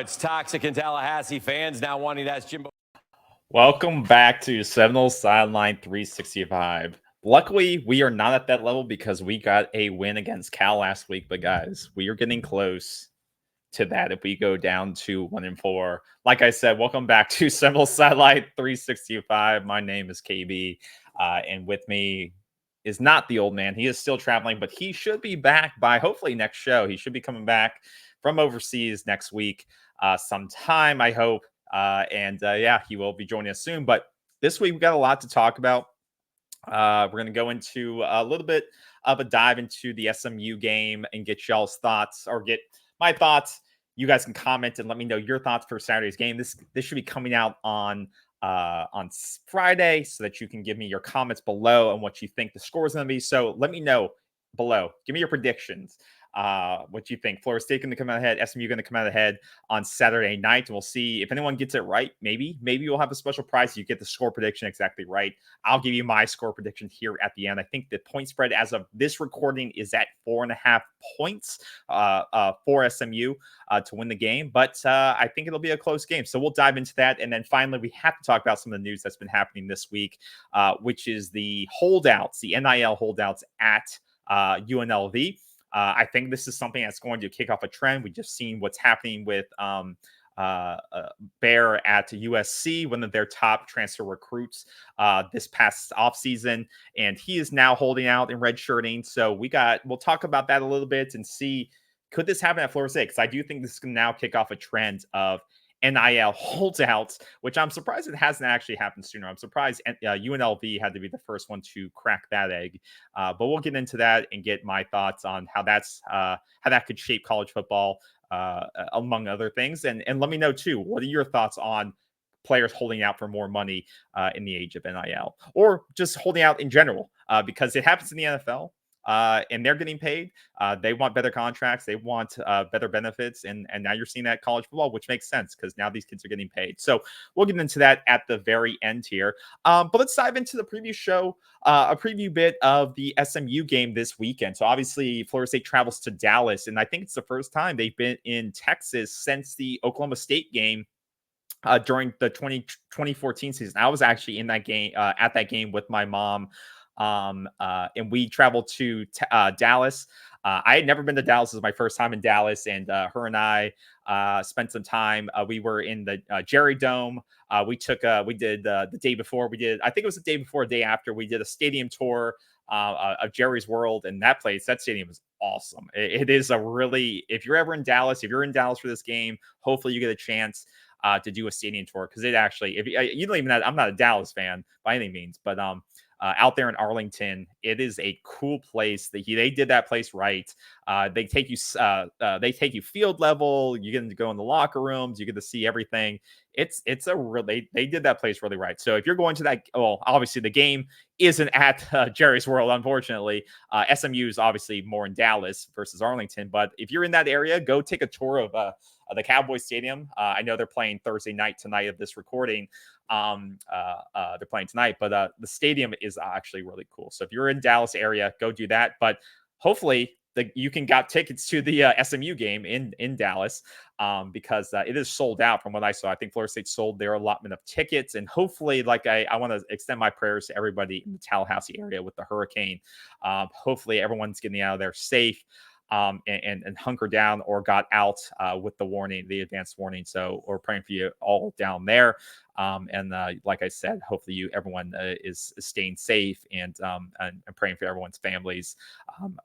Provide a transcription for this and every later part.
it's toxic in Tallahassee. Fans now wanting to ask Jimbo. Welcome back to Seminoles Sideline 365. Luckily, we are not at that level because we got a win against Cal last week. But guys, we are getting close to that if we go down to 1-4. Like I said, welcome back to Seminoles Sideline 365. My name is KB, and with me is not the old man. He is still traveling, but he should be back by hopefully next show. He should be coming back from overseas next week sometime, I hope. Yeah, he will be joining us soon. But this week, we got a lot to talk about. We're going to go into a little bit of a dive into the SMU game and get y'all's thoughts, or get my thoughts. You guys can comment and let me know your thoughts for Saturday's game. This should be coming out on Friday, so that you can give me your comments below on what you think the score is going to be. So let me know below. Give me your predictions. What you think? Florida State going to come out ahead, SMU going to come out ahead on Saturday night, and we'll see if anyone gets it right. Maybe you'll have a special prize. You get the score prediction exactly right. I'll give you my score prediction here at the end. I think the point spread as of this recording is at 4.5 points for SMU to win the game, but I think it'll be a close game. So we'll dive into that, and then finally we have to talk about some of the news that's been happening this week, which is the holdouts, the NIL holdouts at UNLV. I think this is something that's going to kick off a trend. We just seen what's happening with Bear at USC, one of their top transfer recruits this past offseason, and he is now holding out and redshirting. So we'll talk about that a little bit and see, could this happen at Florida State? Because I do think this can now kick off a trend of NIL holdouts, which I'm surprised it hasn't actually happened sooner. I'm surprised UNLV had to be the first one to crack that egg. But we'll get into that and get my thoughts on how that could shape college football, among other things. And let me know too, what are your thoughts on players holding out for more money in the age of NIL, or just holding out in general, because it happens in the NFL. And they're getting paid. They want better contracts. They want better benefits. And now you're seeing that college football, which makes sense because now these kids are getting paid. So we'll get into that at the very end here. But let's dive into the preview show, a preview bit of the SMU game this weekend. So obviously Florida State travels to Dallas, and I think it's the first time they've been in Texas since the Oklahoma State game. During the 2014 season. I was actually in that game, at that game with my mom. And we traveled to Dallas. I had never been to Dallas. This was my first time in Dallas, and her and I spent some time. We were in the Jerry Dome. We did the day before. I think it was the day before, day after. We did a stadium tour of Jerry's World, and that stadium is awesome. It is if you're ever in Dallas, if you're in Dallas for this game, hopefully you get a chance to do a stadium tour, because it actually, you don't even. I'm not a Dallas fan by any means, but out there in Arlington, it is a cool place. They did that place right. They take you field level. You get to go in the locker rooms. You get to see everything. They did that place really right. So if you're going to that, well, obviously the game isn't at Jerry's World, unfortunately. SMU is obviously more in Dallas versus Arlington. But if you're in that area, go take a tour of the Cowboys Stadium. I know they're playing Thursday night tonight of this recording. They're playing tonight, but the stadium is actually really cool. So if you're in Dallas area, go do that. But hopefully you can get tickets to the SMU game in Dallas, because it is sold out from what I saw. I think Florida State sold their allotment of tickets, and hopefully, I want to extend my prayers to everybody in the Tallahassee area with the hurricane. Hopefully everyone's getting out of there safe. And hunker down, or got out with the advanced warning. So we're praying for you all down there. Like I said, hopefully everyone is staying safe, and praying for everyone's families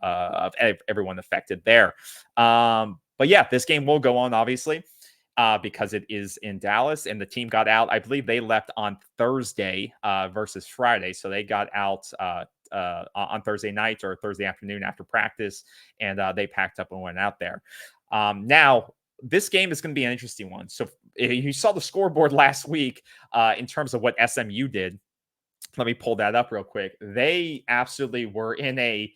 of everyone affected there. But yeah, this game will go on, obviously, because it is in Dallas, and the team got out. I believe they left on Thursday versus Friday. So they got out on Thursday night or Thursday afternoon after practice, and they packed up and went out there. Now, this game is going to be an interesting one. So you saw the scoreboard last week in terms of what SMU did. Let me pull that up real quick. They absolutely were in a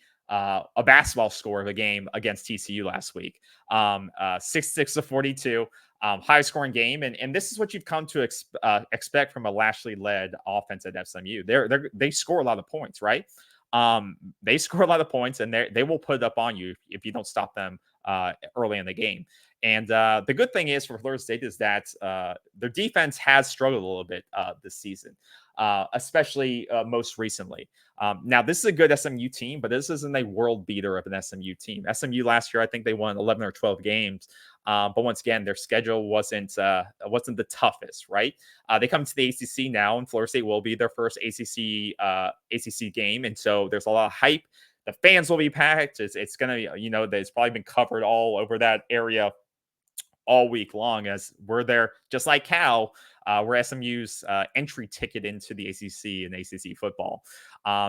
basketball score of a game against TCU last week. 66-42. High scoring game, and this is what you've come to expect from a Lashley-led offense at SMU. They score a lot of points, right? They score a lot of points, and they will put it up on you if you don't stop them early in the game. And the good thing is for Florida State is that their defense has struggled a little bit this season, especially most recently. Now, this is a good SMU team, but this isn't a world beater of an SMU team. SMU last year, I think they won 11 or 12 games. But once again, their schedule wasn't the toughest, right? They come to the ACC now, and Florida State will be their first ACC game, and so there's a lot of hype. The fans will be packed. It's gonna be, it's probably been covered all over that area all week long, as we're there, just like Cal. We're SMU's entry ticket into the ACC and ACC football.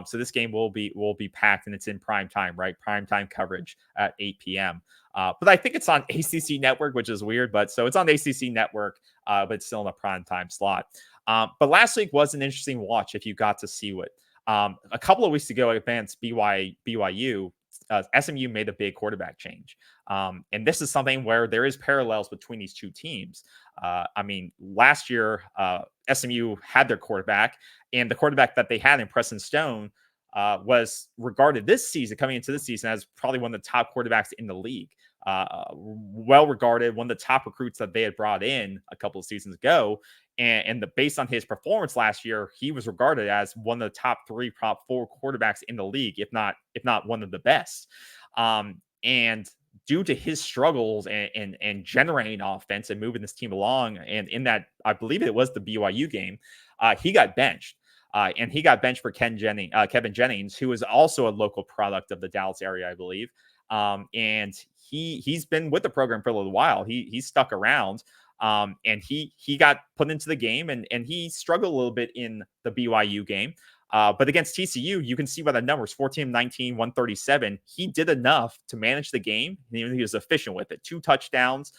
So this game will be packed, and it's in prime time, right? Prime time coverage at 8 p.m. But I think it's on ACC Network, which is weird. But so it's on the ACC Network, but it's still in a prime time slot. But last week was an interesting watch if you got to see what. A couple of weeks ago against BYU, SMU made a big quarterback change. And this is something where there is parallels between these two teams. Last year, SMU had their quarterback, and the quarterback that they had in Preston Stone was regarded this season, coming into this season, as probably one of the top quarterbacks in the league. Well regarded, one of the top recruits that they had brought in a couple of seasons ago. And based on his performance last year, he was regarded as one of the top 3, top 4 quarterbacks in the league, if not one of the best. And due to his struggles and generating offense and moving this team along, and in that, I believe it was the BYU game, he got benched. And he got benched for Kevin Jennings, who is also a local product of the Dallas area, I believe. And he's been with the program for a little while. He's stuck around. And he got put into the game, and he struggled a little bit in the BYU game. But against TCU, you can see by the numbers, 14-19, 137. He did enough to manage the game. He was efficient with it. 2 touchdowns,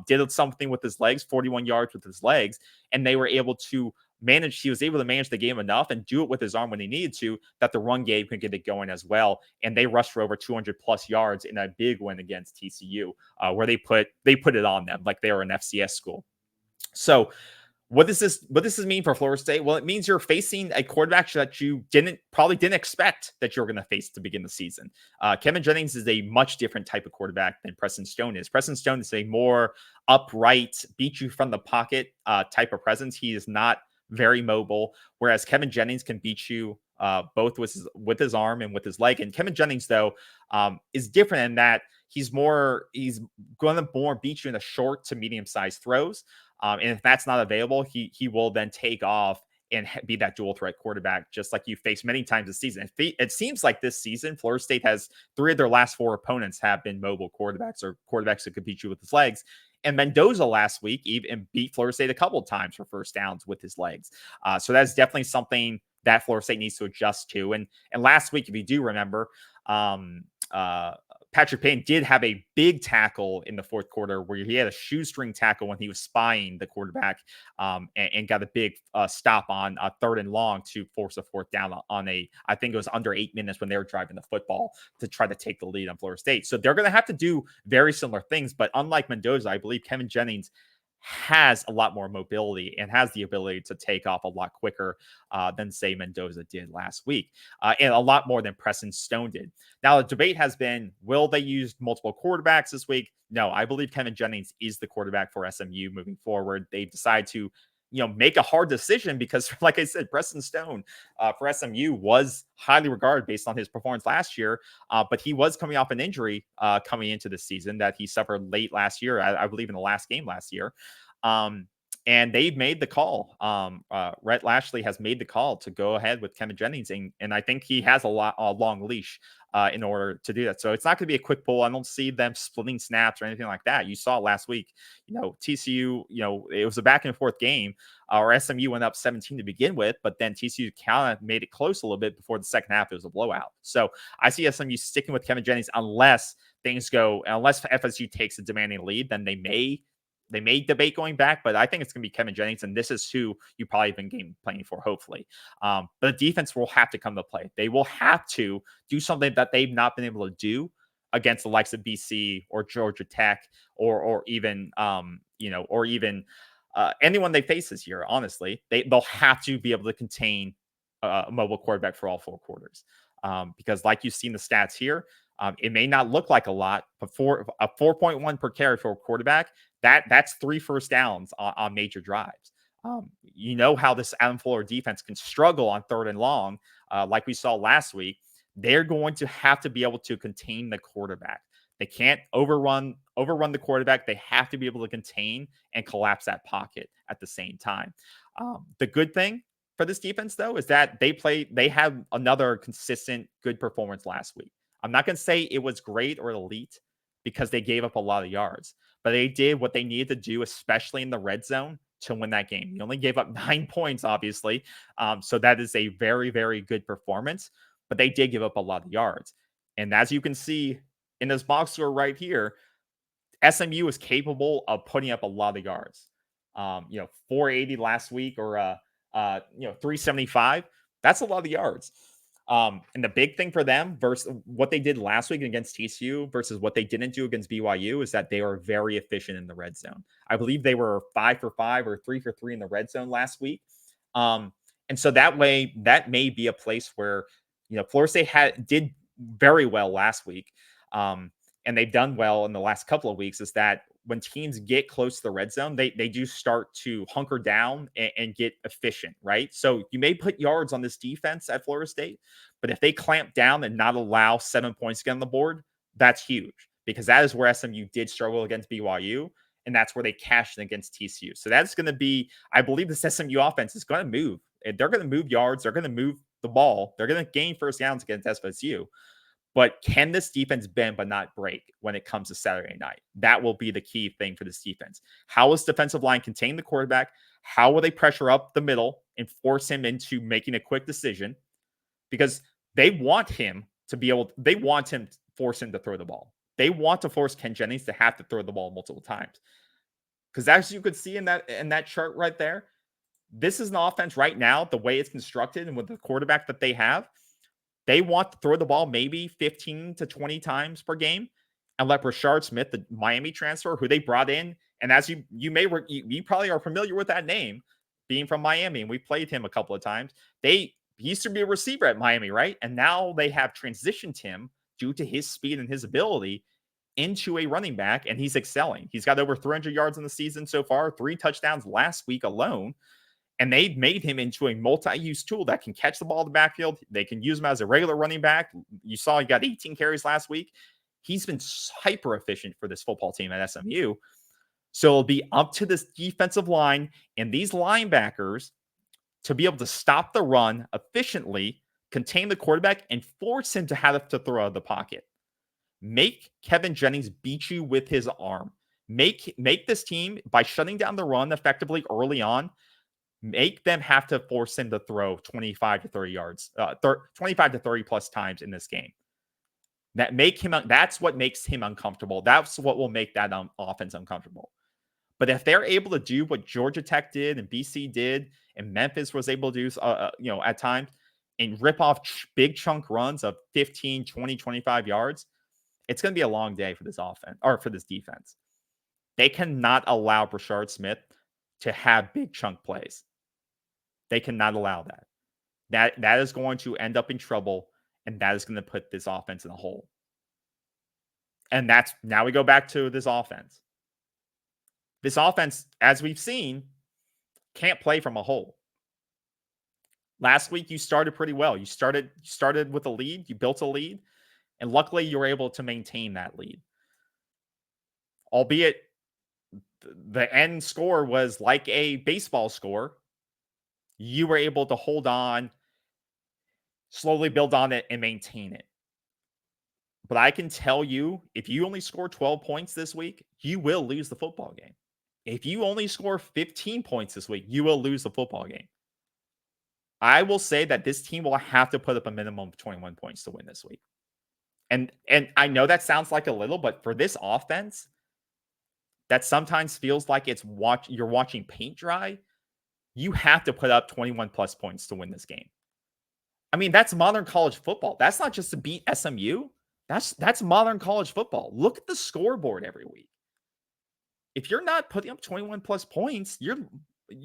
did something with his legs, 41 yards with his legs, and they were able to he was able to manage the game enough and do it with his arm when he needed to, that the run game could get it going as well. And they rushed for over 200 plus yards in a big win against TCU, where they put it on them like they were an FCS school. So what does this mean for Florida State? Well, it means you're facing a quarterback that you probably didn't expect that you're going to face to begin the season. Kevin Jennings is a much different type of quarterback than Preston Stone is. Preston Stone is a more upright, beat you from the pocket type of presence. He is not very mobile, whereas Kevin Jennings can beat you both with his arm and with his leg. And Kevin Jennings, though, is different in that he's going to more beat you in the short to medium sized throws. And if that's not available, he will then take off and be that dual threat quarterback, just like you faced many times this season. It seems like this season, Florida State has 3 of their last 4 opponents have been mobile quarterbacks, or quarterbacks that could beat you with his legs. And Mendoza last week even beat Florida State a couple of times for first downs with his legs. So that's definitely something that Florida State needs to adjust to. And last week, if you do remember, Patrick Payne did have a big tackle in the fourth quarter where he had a shoestring tackle when he was spying the quarterback, and got a big stop on a 3rd and long to force a 4th down on I think it was under 8 minutes when they were driving the football to try to take the lead on Florida State. So they're going to have to do very similar things. But unlike Mendoza, I believe Kevin Jennings has a lot more mobility and has the ability to take off a lot quicker than, say, Mendoza did last week, and a lot more than Preston Stone did. Now, the debate has been, will they use multiple quarterbacks this week? No, I believe Kevin Jennings is the quarterback for SMU moving forward. They decide to make a hard decision because, like I said, Preston Stone for SMU was highly regarded based on his performance last year, but he was coming off an injury coming into the season that he suffered late last year, I believe in the last game last year. And they've made the call. Rhett Lashley has made the call to go ahead with Kevin Jennings, and I think he has a long leash in order to do that. So it's not going to be a quick pull. I don't see them splitting snaps or anything like that. You saw last week, TCU, it was a back and forth game, or SMU went up 17 to begin with, but then TCU kind of made it close a little bit before the second half. It was a blowout. So I see SMU sticking with Kevin Jennings unless FSU takes a demanding lead, then they may debate going back, but I think it's going to be Kevin Jennings, and this is who you probably have been game planning for, hopefully. But the defense will have to come to play. They will have to do something that they've not been able to do against the likes of BC or Georgia Tech or even anyone they face this year. Honestly, they'll have to be able to contain a mobile quarterback for all 4 quarters, because like you've seen the stats here, It may not look like a lot, but for a 4.1 per carry for a quarterback, that's 3 first downs on major drives. You know how this Adam Fuller defense can struggle on 3rd and long, like we saw last week. They're going to have to be able to contain the quarterback. They can't overrun the quarterback. They have to be able to contain and collapse that pocket at the same time. The good thing for this defense, though, is that they had another consistent good performance last week. I'm not going to say it was great or elite because they gave up a lot of yards, but they did what they needed to do, especially in the red zone, to win that game. You only gave up 9 points, obviously. So that is a very, very good performance, but they did give up a lot of yards. And as you can see in this box score right here, SMU is capable of putting up a lot of yards. 480 last week or 375. That's a lot of yards. And the big thing for them versus what they did last week against TCU versus what they didn't do against BYU is that they are very efficient in the red zone. I believe they were 5 for 5 or 3 for 3 in the red zone last week. And so that way, that may be a place where, Florida State did very well last week. And they've done well in the last couple of weeks, is that when teams get close to the red zone, they do start to hunker down and get efficient, right? So you may put yards on this defense at Florida State, but if they clamp down and not allow 7 points to get on the board, that's huge, because that is where SMU did struggle against BYU, and that's where they cashed in against TCU. So that's going to be, I believe this SMU offense is going to move. They're going to move yards. They're going to move the ball. They're going to gain first downs against FSU. But can this defense bend but not break when it comes to Saturday night? That will be the key thing for this defense. How will this defensive line contain the quarterback? How will they pressure up the middle and force him into making a quick decision? Because they want him to force him to throw the ball. They want to force Ken Jennings to have to throw the ball multiple times. Because as you could see in that chart right there, this is an offense right now, the way it's constructed and with the quarterback that they have, they want to throw the ball maybe 15 to 20 times per game and let Rashard Smith, the Miami transfer, who they brought in, and as you probably are familiar with that name, being from Miami, and we played him a couple of times. He used to be a receiver at Miami, right? And now they have transitioned him due to his speed and his ability into a running back, and he's excelling. He's got over 300 yards in the season so far, 3 touchdowns last week alone. And they made him into a multi-use tool that can catch the ball in the backfield. They can use him as a regular running back. You saw he got 18 carries last week. He's been hyper efficient for this football team at SMU. So it'll be up to this defensive line and these linebackers to be able to stop the run efficiently, contain the quarterback, and force him to have to throw out of the pocket. Make Kevin Jennings beat you with his arm. Make this team, by shutting down the run effectively early on, make them have to force him to throw 25 to 30 yards, 25 to 30 plus times in this game. That's what makes him uncomfortable. That's what will make that offense uncomfortable. But if they're able to do what Georgia Tech did and BC did and Memphis was able to do, at times, and rip off big chunk runs of 15, 20, 25 yards, it's going to be a long day for this offense or for this defense. They cannot allow Rashard Smith to have big chunk plays. They cannot allow that. That is going to end up in trouble, and that is going to put this offense in a hole. And now we go back to this offense. This offense, as we've seen, can't play from a hole. Last week, you started pretty well. You started with a lead. You built a lead, and luckily, you were able to maintain that lead. Albeit, the end score was like a baseball score. You were able to hold on, slowly build on it, and maintain it. But I can tell you, if you only score 12 points this week, you will lose the football game. If you only score 15 points this week, you will lose the football game. I will say that this team will have to put up a minimum of 21 points to win this week. And I know that sounds like a little, but for this offense, that sometimes feels like you're watching paint dry. You have to put up 21 plus points to win this game. I mean, that's modern college football. That's not just to beat SMU. That's modern college football. Look at the scoreboard every week. If you're not putting up 21 plus points, I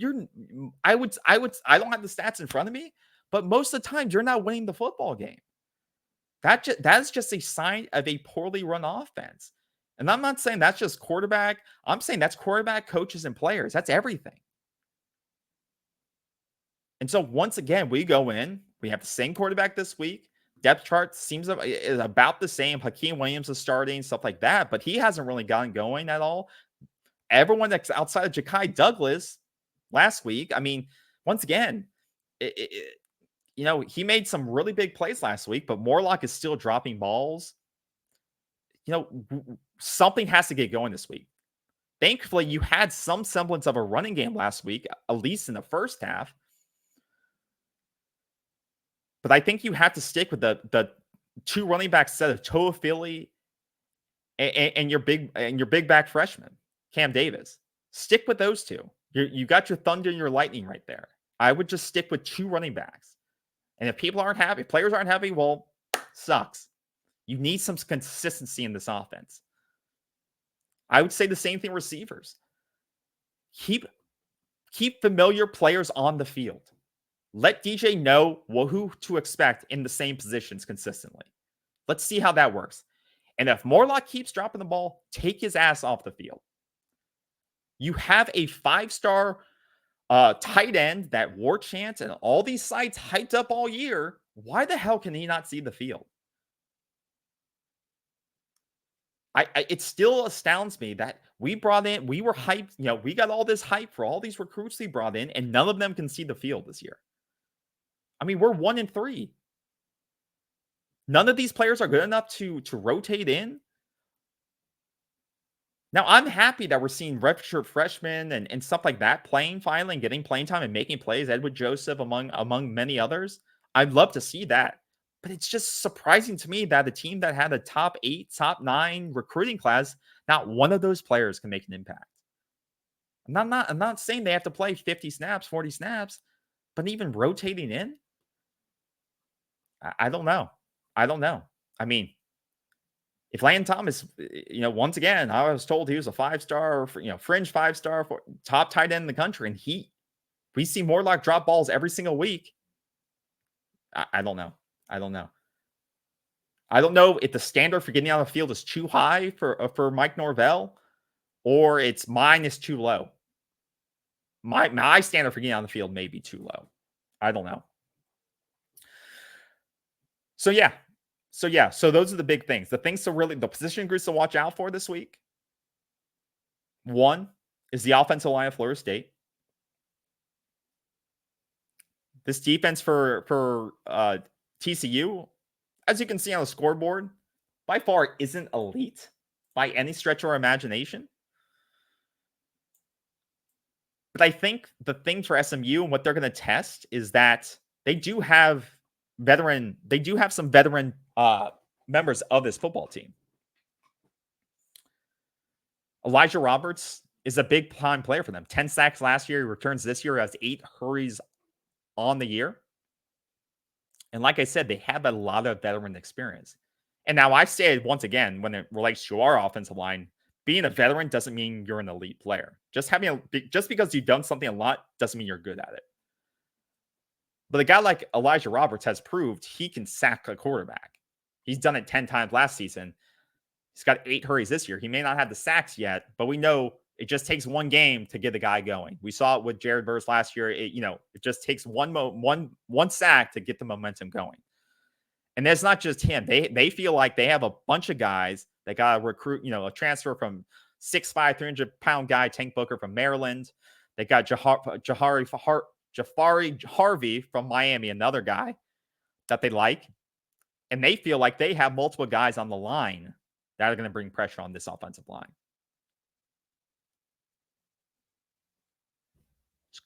don't have the stats in front of me, but most of the time you're not winning the football game. That's just a sign of a poorly run offense. And I'm not saying that's just quarterback. I'm saying that's quarterback, coaches, and players. That's everything. And so once again, we go in. We have the same quarterback this week. Depth chart is about the same. Hakeem Williams is starting, stuff like that, but he hasn't really gotten going at all. Everyone that's outside of Ja'Kai Douglas last week, I mean, once again, he made some really big plays last week, but Morlock is still dropping balls. Something has to get going this week. Thankfully, you had some semblance of a running game last week, at least in the first half. But I think you have to stick with the two running back set of Toafili and your big back freshman, Cam Davis. Stick with those two. You got your thunder and your lightning right there. I would just stick with two running backs. And if people aren't happy, players aren't happy, well, sucks. You need some consistency in this offense. I would say the same thing receivers. Keep familiar players on the field. Let DJ know who to expect in the same positions consistently. Let's see how that works. And if Morlock keeps dropping the ball, take his ass off the field. You have a 5-star tight end that War Chant and all these sites hyped up all year. Why the hell can he not see the field? It still astounds me that we were hyped, we got all this hype for all these recruits we brought in, and none of them can see the field this year. I mean, we're 1-3. None of these players are good enough to rotate in. Now, I'm happy that we're seeing redshirt freshmen and stuff like that playing finally and getting playing time and making plays. Edward Joseph among many others. I'd love to see that. But it's just surprising to me that a team that had a top 8, top 9 recruiting class, not one of those players can make an impact. I'm not saying they have to play 50 snaps, 40 snaps, but even rotating in, I don't know. I mean, if Landon Thomas, once again, I was told he was a 5-star, fringe 5-star top tight end in the country, and we see Morlock drop balls every single week. I don't know. I don't know if the standard for getting out of the field is too high for Mike Norvell, or mine is too low. My standard for getting out of the field may be too low. I don't know. So those are the big things. The position groups to watch out for this week. One is the offensive line of Florida State. This defense for TCU, as you can see on the scoreboard, by far isn't elite by any stretch of our imagination. But I think the thing for SMU and what they're going to test is that they do have some veteran members of this football team. Elijah Roberts is a big time player for them. 10 sacks last year. He returns this year, has 8 hurries on the year. And like I said, they have a lot of veteran experience. And now I say it once again, when it relates to our offensive line, being a veteran doesn't mean you're an elite player. Just because you've done something a lot doesn't mean you're good at it. But a guy like Elijah Roberts has proved he can sack a quarterback. He's done it 10 times last season. He's got 8 hurries this year. He may not have the sacks yet, but we know it just takes one game to get the guy going. We saw it with Jared Verse last year. It just takes one sack to get the momentum going. And that's not just him. They feel like they have a bunch of guys that got to recruit, a transfer from 6'5", 300-pound guy, Tank Booker from Maryland. They got Jafari Harvey from Miami, another guy that they like. And they feel like they have multiple guys on the line that are going to bring pressure on this offensive line.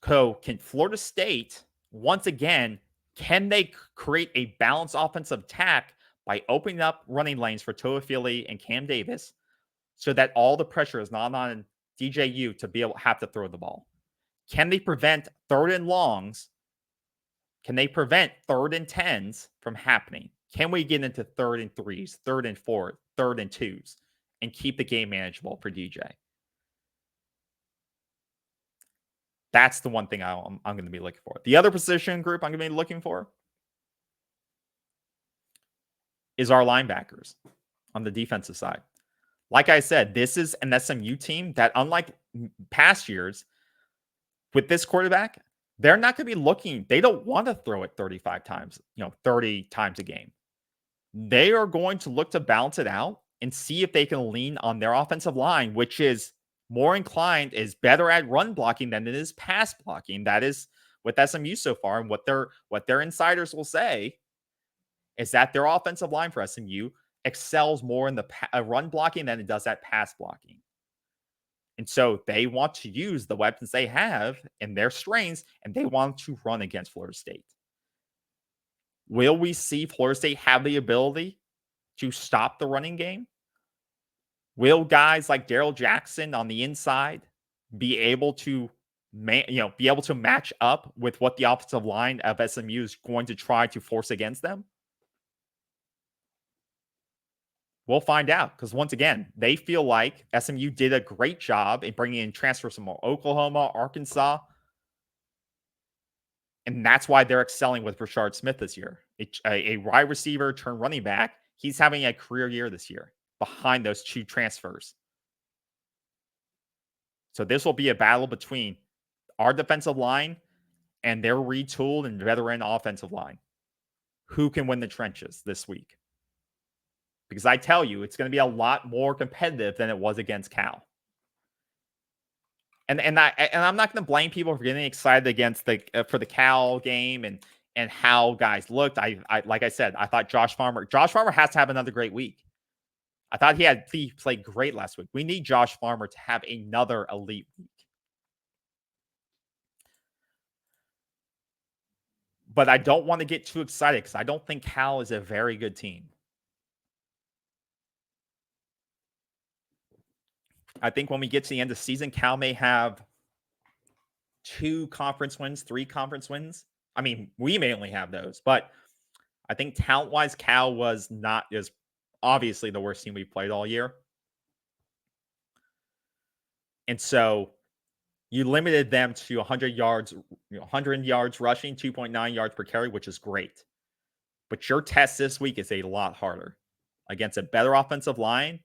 So can Florida State, once again, can they create a balanced offensive attack by opening up running lanes for Toafili and Cam Davis so that all the pressure is not on DJU to have to throw the ball? Can they prevent 3rd and longs? Can they prevent 3rd and 10s from happening? Can we get into 3rd and 3s, 3rd and 4s, 3rd and 2s, and keep the game manageable for DJ? That's the one thing I'm going to be looking for. The other position group I'm going to be looking for is our linebackers on the defensive side. Like I said, this is an SMU team that, unlike past years, with this quarterback, they're not going to be looking. They don't want to throw it 35 times, 30 times a game. They are going to look to balance it out and see if they can lean on their offensive line, which is more inclined, is better at run blocking than it is pass blocking. That is with SMU so far. And what their insiders will say is that their offensive line for SMU excels more in the run blocking than it does at pass blocking. And so they want to use the weapons they have and their strengths, and they want to run against Florida State. Will we see Florida State have the ability to stop the running game? Will guys like Daryl Jackson on the inside be able to match up with what the offensive line of SMU is going to try to force against them? We'll find out, because once again, they feel like SMU did a great job in bringing in transfers from Oklahoma, Arkansas, and that's why they're excelling with Rashard Smith this year. A wide receiver turned running back. He's having a career year this year behind those two transfers. So this will be a battle between our defensive line and their retooled and veteran offensive line. Who can win the trenches this week? Because I tell you, it's going to be a lot more competitive than it was against Cal. And I'm not going to blame people for getting excited against for the Cal game and how guys looked. I like I said, I thought Josh Farmer has to have another great week. I thought he played great last week. We need Josh Farmer to have another elite week. But I don't want to get too excited because I don't think Cal is a very good team. I think when we get to the end of the season, Cal may have 2 conference wins, 3 conference wins. I mean, we may only have those, but I think talent-wise, Cal was obviously the worst team we've played all year. And so you limited them to 100 yards, 100 yards rushing, 2.9 yards per carry, which is great. But your test this week is a lot harder against a better offensive line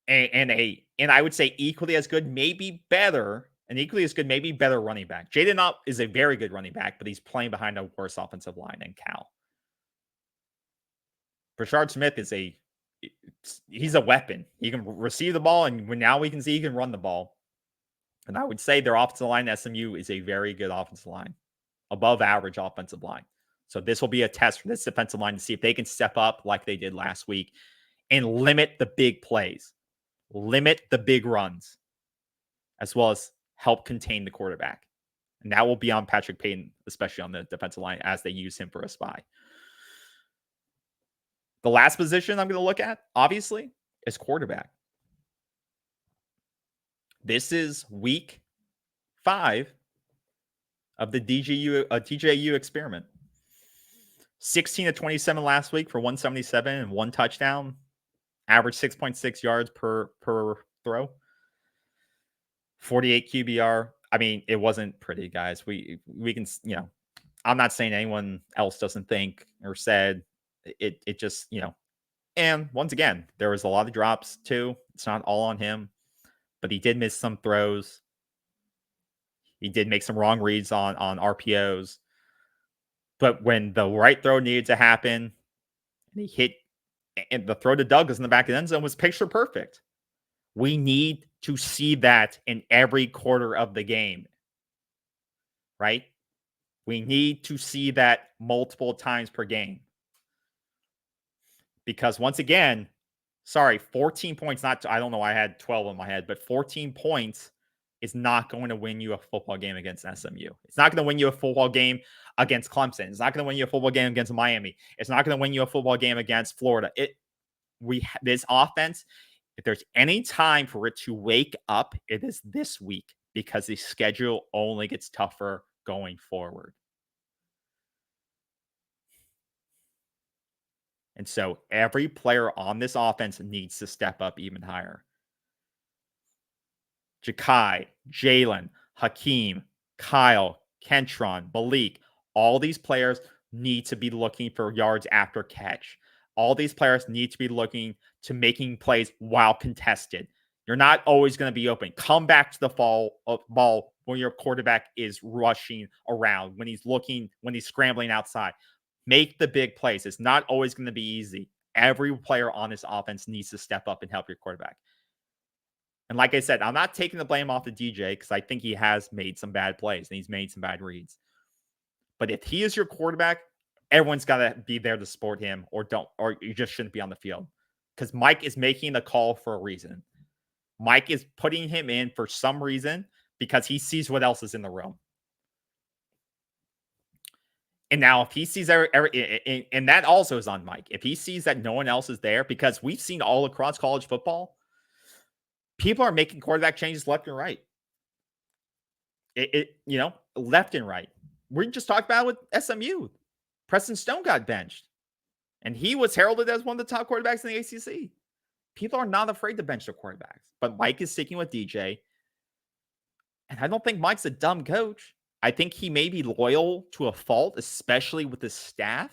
and I would say equally as good, maybe better, running back. Jaden Up is a very good running back, but he's playing behind a worse offensive line than Cal. Rashard Smith he's a weapon. He can receive the ball, and now we can see he can run the ball. And I would say their offensive line at SMU is a very good offensive line, above average offensive line. So this will be a test for this defensive line to see if they can step up like they did last week and limit the big plays, limit the big runs, as well as help contain the quarterback. And that will be on Patrick Payton, especially on the defensive line, as they use him for a spy. The last position I'm going to look at, obviously, is quarterback. This is week 5 of the DJU experiment. 16 to 27 last week for 177 and 1 touchdown. Average 6.6 yards per throw. 48 QBR. I mean, it wasn't pretty, guys. We can, I'm not saying anyone else doesn't think or said it just, and once again, there was a lot of drops too. It's not all on him, but he did miss some throws. He did make some wrong reads on RPOs. But when the right throw needed to happen, he hit, and the throw to Douglas in the back of the end zone was picture perfect. We need to see that in every quarter of the game, right? We need to see that multiple times per game. Because once again, 14 points, I don't know, I had 12 in my head, but 14 points is not going to win you a football game against SMU. It's not going to win you a football game against Clemson. It's not going to win you a football game against Miami. It's not going to win you a football game against Florida. This offense, if there's any time for it to wake up, it is this week, because the schedule only gets tougher going forward. And so every player on this offense needs to step up even higher. Ja'Kai, Jalen, Hakeem, Kyle, Kentron, Malik, all these players need to be looking for yards after catch. All these players need to be looking to making plays while contested. You're not always going to be open. Come back to the ball when your quarterback is rushing around, when he's scrambling outside. Make the big plays. It's not always going to be easy. Every player on this offense needs to step up and help your quarterback. And like I said, I'm not taking the blame off the DJ because I think he has made some bad plays and he's made some bad reads. But if he is your quarterback, everyone's got to be there to support him or you just shouldn't be on the field. Because Mike is making the call for a reason. Mike is putting him in for some reason because he sees what else is in the room. And now if he sees and that also is on Mike. If he sees that no one else is there, because we've seen all across college football, people are making quarterback changes left and right. Left and right. We just talked about it with SMU. Preston Stone got benched. And he was heralded as one of the top quarterbacks in the ACC. People are not afraid to bench their quarterbacks. But Mike is sticking with DJ. And I don't think Mike's a dumb coach. I think he may be loyal to a fault, especially with his staff.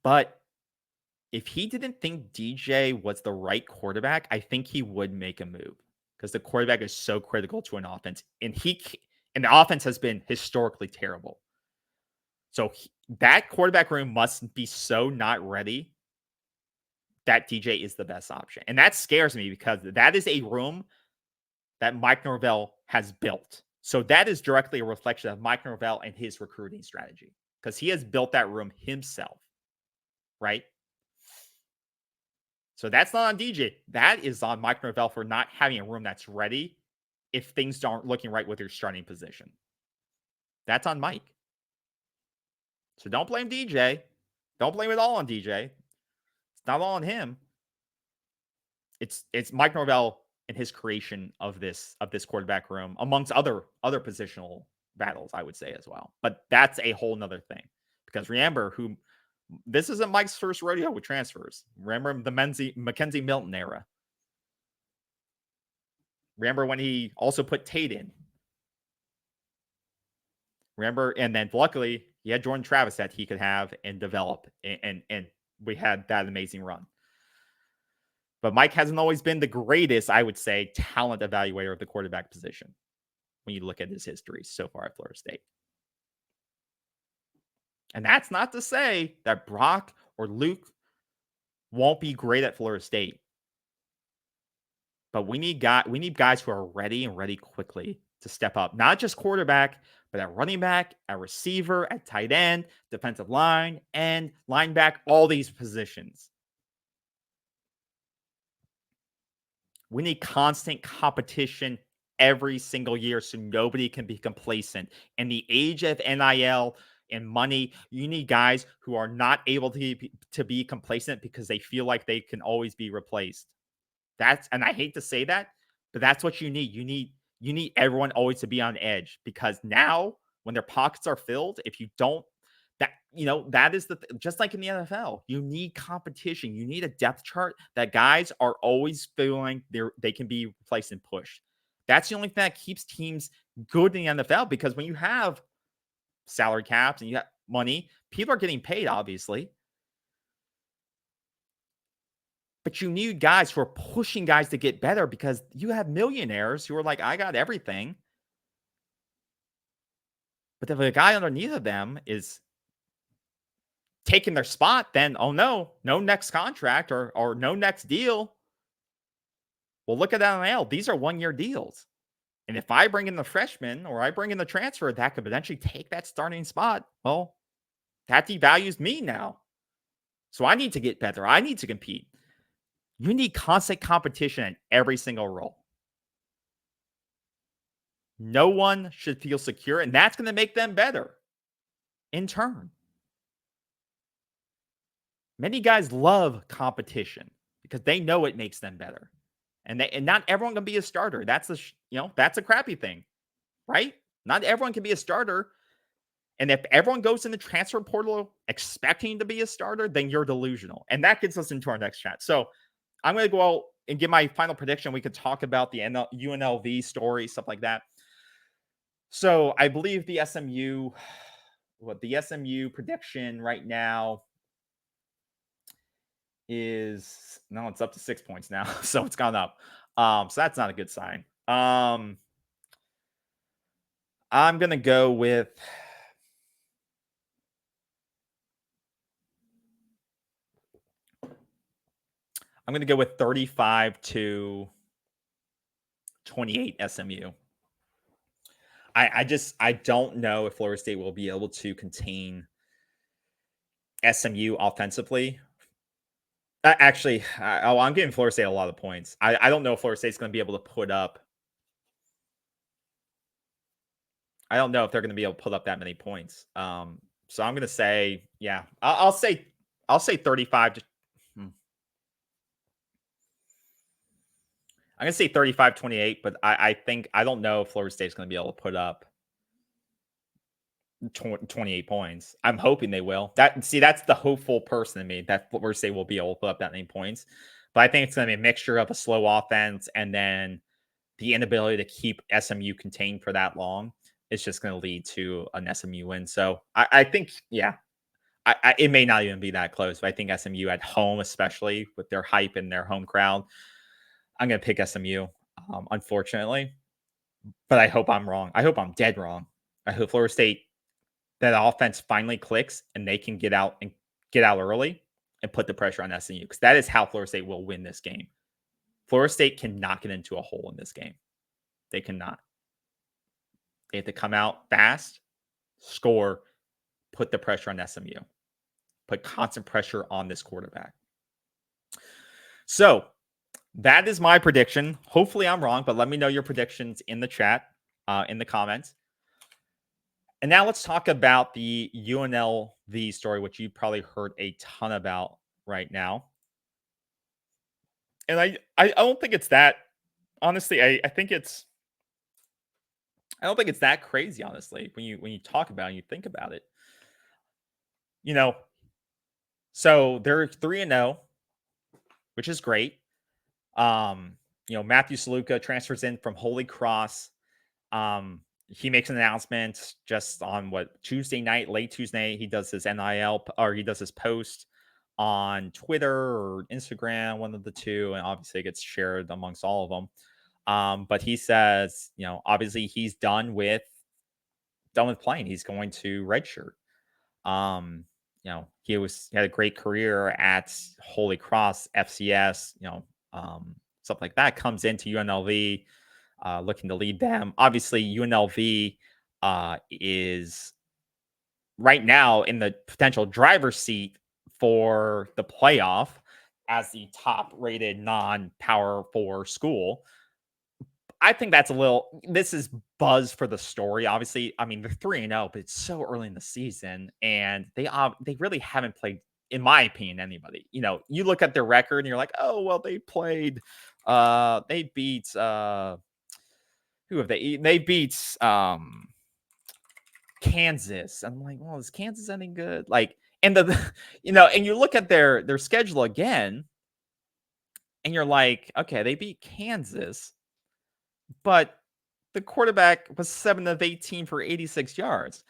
But if he didn't think DJ was the right quarterback, I think he would make a move because the quarterback is so critical to an offense. And the offense has been historically terrible. So that quarterback room must be so not ready that DJ is the best option. And that scares me because that is a room that Mike Norvell has built. So that is directly a reflection of Mike Norvell and his recruiting strategy because he has built that room himself, right? So that's not on DJ. That is on Mike Norvell for not having a room that's ready if things aren't looking right with your starting position. That's on Mike. So don't blame DJ. Don't blame it all on DJ. It's not all on him. It's Mike Norvell and his creation of this quarterback room, amongst other positional battles, I would say as well. But that's a whole nother thing. Because remember, this isn't Mike's first rodeo with transfers. Remember the Mackenzie Milton era. Remember when he also put Tate in. Remember, and then luckily he had Jordan Travis that he could have and develop, and we had that amazing run. But Mike hasn't always been the greatest, I would say, talent evaluator of the quarterback position when you look at his history so far at Florida State. And that's not to say that Brock or Luke won't be great at Florida State. But we need guys who are ready and ready quickly to step up. Not just quarterback, but at running back, at receiver, at tight end, defensive line, and linebacker, all these positions. We need constant competition every single year so nobody can be complacent. In the age of NIL and money, you need guys who are not able to be complacent because they feel like they can always be replaced. And I hate to say that, but that's what you need. You need everyone always to be on edge because now when their pockets are filled, if you don't, that is just like in the NFL, you need competition. You need a depth chart that guys are always feeling they can be replaced and pushed. That's the only thing that keeps teams good in the NFL because when you have salary caps and you have money, people are getting paid, obviously. But you need guys who are pushing guys to get better because you have millionaires who are like, I got everything. But if a guy underneath of them is taking their spot, then, oh no next contract or no next deal. Well, look at that NIL. These are 1-year deals. And if I bring in the freshman or I bring in the transfer that could potentially take that starting spot, well, that devalues me now. So I need to get better. I need to compete. You need constant competition in every single role. No one should feel secure, and that's going to make them better in turn. Many guys love competition because they know it makes them better. And not everyone can be a starter. That's a crappy thing, right? Not everyone can be a starter. And if everyone goes in the transfer portal expecting to be a starter, then you're delusional. And that gets us into our next chat. So I'm going to go out and give my final prediction. We could talk about the UNLV story, stuff like that. So I believe the SMU prediction right now is no, it's up to 6 points now, so it's gone up. So that's not a good sign. I'm gonna go with I'm gonna go with 35-28 SMU. I don't know if Florida State will be able to contain SMU offensively. I'm giving Florida State a lot of points. I don't know if Florida State's going to be able to put up. I don't know if they're going to be able to put up that many points. So I'm going to say, yeah, I'll say 35 to. I'm going to say 35-28, but I think I don't know if Florida State's going to be able to put up 28 points. I'm hoping they will. That's the hopeful person in me that Florida State will be able to put up that many points. But I think it's going to be a mixture of a slow offense and then the inability to keep SMU contained for that long. It's just going to lead to an SMU win. So I think, yeah, it may not even be that close. But I think SMU at home, especially with their hype and their home crowd, I'm going to pick SMU, unfortunately. But I hope I'm wrong. I hope I'm dead wrong. I hope Florida State, that offense finally clicks and they can get out early and put the pressure on SMU, because that is how Florida State will win this game. Florida State cannot get into a hole in this game. They cannot. They have to come out fast, score, put the pressure on SMU, put constant pressure on this quarterback. So that is my prediction. Hopefully I'm wrong, but let me know your predictions in the chat, in the comments. And now let's talk about the UNLV story, which you probably heard a ton about right now. And I don't think it's that, honestly, I don't think it's that crazy, honestly, when you talk about it and you think about it. So they're 3-0, which is great. Matthew Saluka transfers in from Holy Cross. He makes an announcement just on Tuesday night, late Tuesday. He does his NIL, or he does his post on Twitter or Instagram, one of the two, and obviously it gets shared amongst all of them. But he says, obviously he's done with playing. He's going to redshirt. He had a great career at Holy Cross, FCS, stuff like that. Comes into UNLV, looking to lead them. Obviously, UNLV is right now in the potential driver's seat for the playoff as the top-rated non-Power 4 school. I think that's this is buzz for the story. Obviously, I mean, they're 3-0, but it's so early in the season, and they really haven't played, in my opinion, anybody. You look at their record and you're like, oh, well, they played, they beat, who have they beat, Kansas. I'm like, well, is Kansas any good? And and you look at their schedule again, and you're like, okay, they beat Kansas, but the quarterback was 7 of 18 for 86 yards.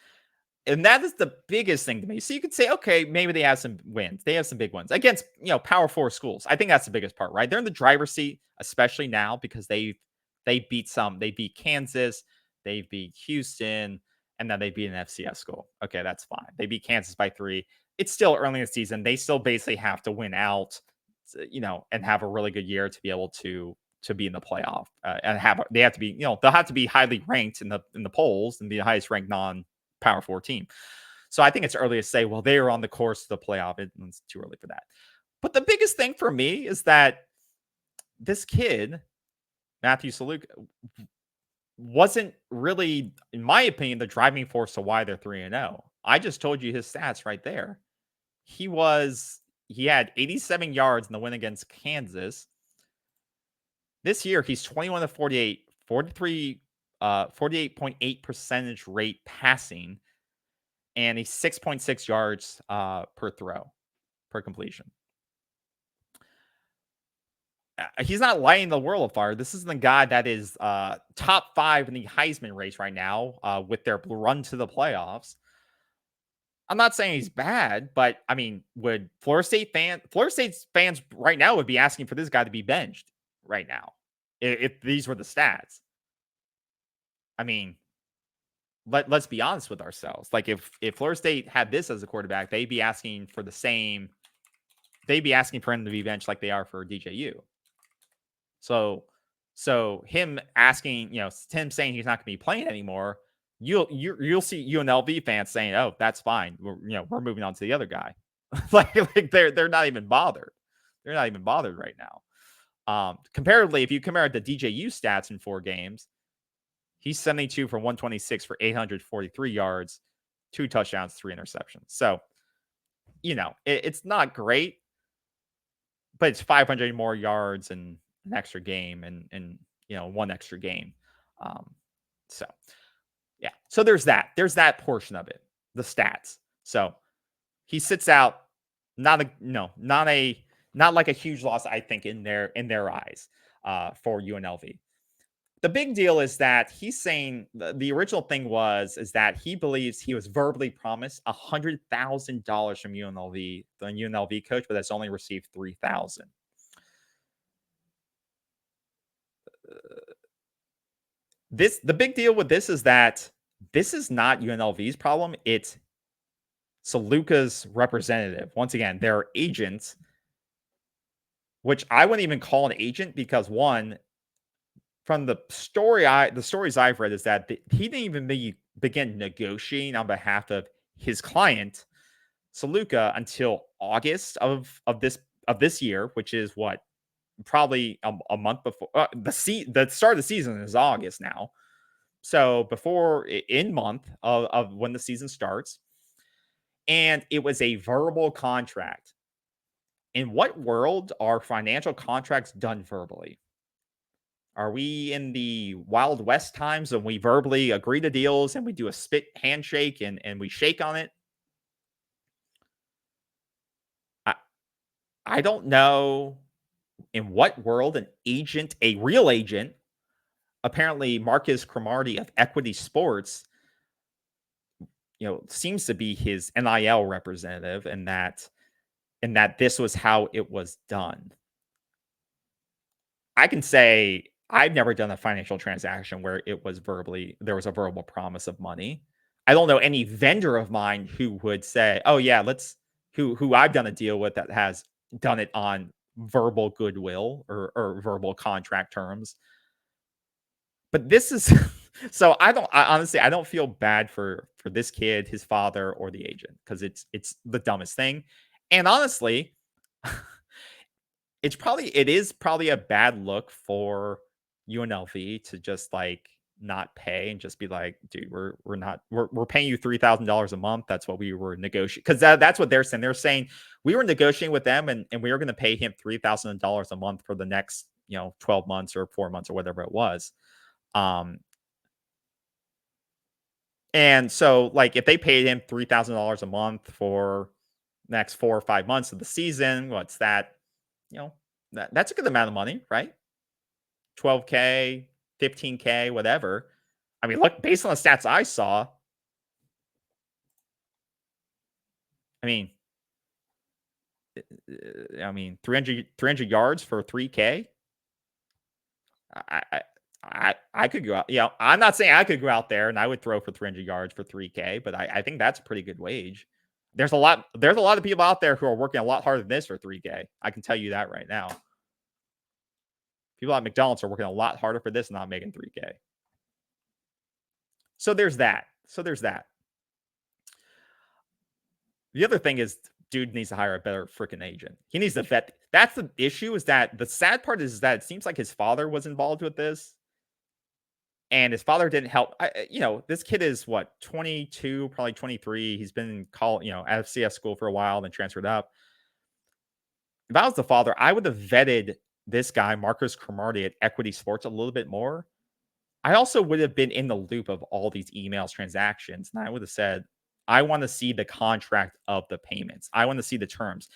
And that is the biggest thing to me. So you could say, okay, maybe they have some wins. They have some big ones against, Power 4 schools. I think that's the biggest part, right? They're in the driver's seat, especially now, because they beat Kansas, they beat Houston, and then they beat an FCS school. Okay, that's fine. They beat Kansas by 3. It's still early in the season. They still basically have to win out, and have a really good year to be able to be in the playoff, and they have to be, they'll have to be highly ranked in the polls and be the highest ranked non-Power 4 team. So I think it's early to say, well, they are on the course to the playoff. It's too early for that. But the biggest thing for me is that this kid, Matthew Saluka, wasn't really, in my opinion, the driving force to why they're 3-0. I just told you his stats right there. He had 87 yards in the win against Kansas. This year, he's 21 of 48, 48.8 percentage rate passing, and he's 6.6 yards per completion. he's not lighting the world on fire. This is the guy that is top 5 in the Heisman race right now with their run to the playoffs. I'm not saying he's bad, but I mean, would Florida State's fans right now would be asking for this guy to be benched right now if these were the stats. I mean, let's be honest with ourselves. Like if Florida State had this as a quarterback, they'd be asking for the same. They'd be asking for him to be benched like they are for DJU. So him asking, him saying he's not going to be playing anymore. You'll see UNLV fans saying, "Oh, that's fine. We're moving on to the other guy." like they're not even bothered. They're not even bothered right now. Comparatively, if you compare the DJU stats in 4 games, he's 72 for 126 for 843 yards, 2 touchdowns, 3 interceptions. So, it's not great, but it's 500 more yards and an extra game and 1 extra game. So yeah. So there's that. There's that portion of it, the stats. So he sits out, not like a huge loss, I think, in their eyes for UNLV. The big deal is that he's saying the original thing is that he believes he was verbally promised $100,000 from UNLV, the UNLV coach, but has only received $3,000. The big deal with this is that this is not UNLV's problem. It's Saluka's representative. Once again, they're agents, which I wouldn't even call an agent because, one, from the stories I've read is that he didn't even begin negotiating on behalf of his client, Saluka, until August of this year, which is what, probably a month before the start of the season is August now. So before in month of when the season starts, and it was a verbal contract. In what world are financial contracts done verbally? Are we in the Wild West times when we verbally agree to deals and we do a spit handshake and we shake on it? I don't know in what world a real agent, apparently Marcus Cromartie of Equity Sports, seems to be his NIL representative, and that this was how it was done. I can say I've never done a financial transaction where there was a verbal promise of money. I don't know any vendor of mine who would say, "Oh yeah, who I've done a deal with that has done it on verbal goodwill or verbal contract terms." But this is so honestly, I don't feel bad for this kid, his father, or the agent, because it's the dumbest thing. And honestly, it is probably a bad look for UNLV to just like not pay and just be like, dude, we're paying you $3,000 a month. That's what we were negotiating, because that's what they're saying. They're saying we were negotiating with them and we were going to pay him $3,000 a month for the next 12 months or 4 months or whatever it was. And so like if they paid him $3,000 a month for the next 4 or 5 months of the season, what's that? That's a good amount of money, right? $12K, $15K, whatever. I mean, look, based on the stats I saw, I mean 300 yards for $3K. I could go out. I'm not saying I could go out there and I would throw for 300 yards for $3K, but I think that's a pretty good wage. There's a lot of people out there who are working a lot harder than this for $3K. I can tell you that right now. People at McDonald's are working a lot harder for this and not making $3K. So there's that. The other thing is, dude needs to hire a better freaking agent. He needs to vet. That's the issue, is that the sad part is that it seems like his father was involved with this. And his father didn't help. This kid is what, 22, probably 23. He's been in at FCS school for a while, then transferred up. If I was the father, I would have vetted this guy, Marcus Cromartie at Equity Sports, a little bit more. I also would have been in the loop of all these emails, transactions, and I would have said, I want to see the contract of the payments. I want to see the terms.